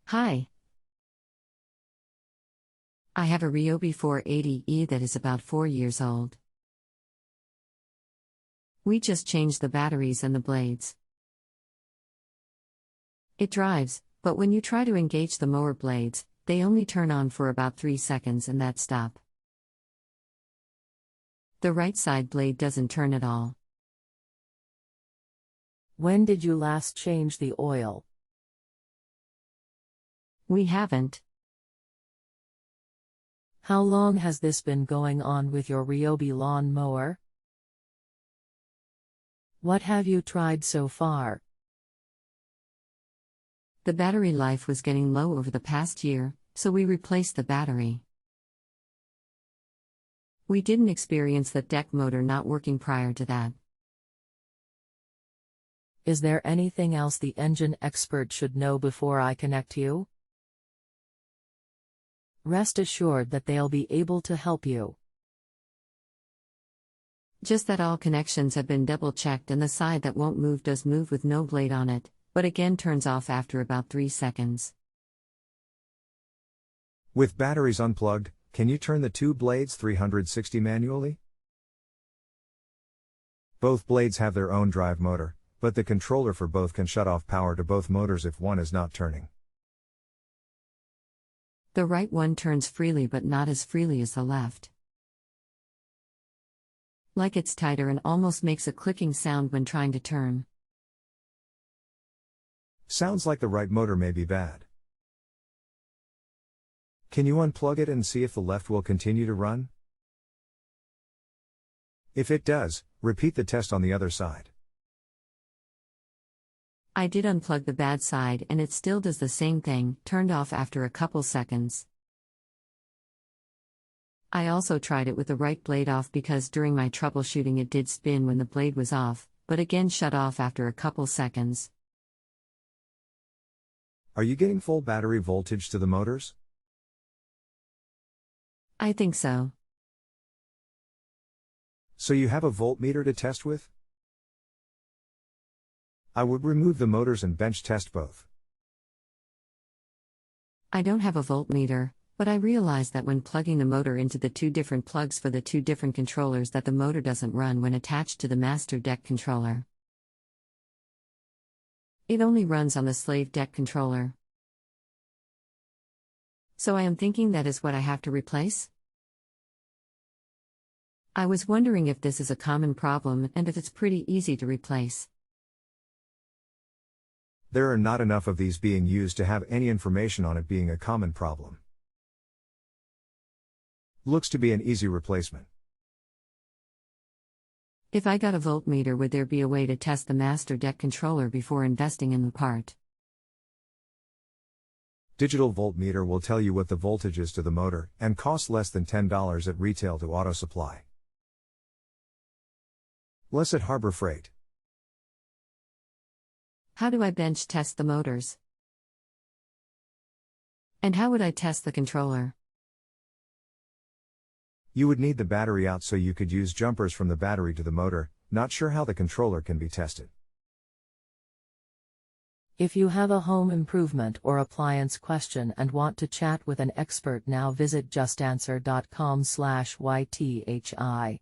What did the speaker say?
Hi. I have a Ryobi 480E that is about 4 years old. We just changed the batteries and the blades. It drives, but when you try to engage the mower blades, they only turn on for about 3 seconds and that stop. The right side blade doesn't turn at all. When did you last change the oil? We haven't. How long has this been going on with your Ryobi lawn mower? What have you tried so far? The battery life was getting low over the past year, so we replaced the battery. We didn't experience the deck motor not working prior to that. Is there anything else the engine expert should know before I connect you? Rest assured that they'll be able to help you. Just that all connections have been double-checked and the side that won't move does move with no blade on it, but again turns off after about 3 seconds. With batteries unplugged, can you turn the two blades 360 manually? Both blades have their own drive motor, but the controller for both can shut off power to both motors if one is not turning. The right one turns freely but not as freely as the left. Like it's tighter and almost makes a clicking sound when trying to turn. Sounds like the right motor may be bad. Can you unplug it and see if the left will continue to run? If it does, repeat the test on the other side. I did unplug the bad side and it still does the same thing, turned off after a couple seconds. I also tried it with the right blade off because during my troubleshooting it did spin when the blade was off, but again shut off after a couple seconds. Are you getting full battery voltage to the motors? I think so. So you have a voltmeter to test with? I would remove the motors and bench test both. I don't have a voltmeter, but I realized that when plugging the motor into the two different plugs for the two different controllers that the motor doesn't run when attached to the master deck controller. It only runs on the slave deck controller. So I am thinking that is what I have to replace? I was wondering if this is a common problem and if it's pretty easy to replace. There are not enough of these being used to have any information on it being a common problem. Looks to be an easy replacement. If I got a voltmeter, would there be a way to test the master deck controller before investing in the part? Digital voltmeter will tell you what the voltage is to the motor, and costs less than $10 at retail to auto supply. Less at Harbor Freight. How do I bench test the motors? And how would I test the controller? You would need the battery out so you could use jumpers from the battery to the motor. Not sure how the controller can be tested. If you have a home improvement or appliance question and want to chat with an expert now, visit justanswer.com/YTHI.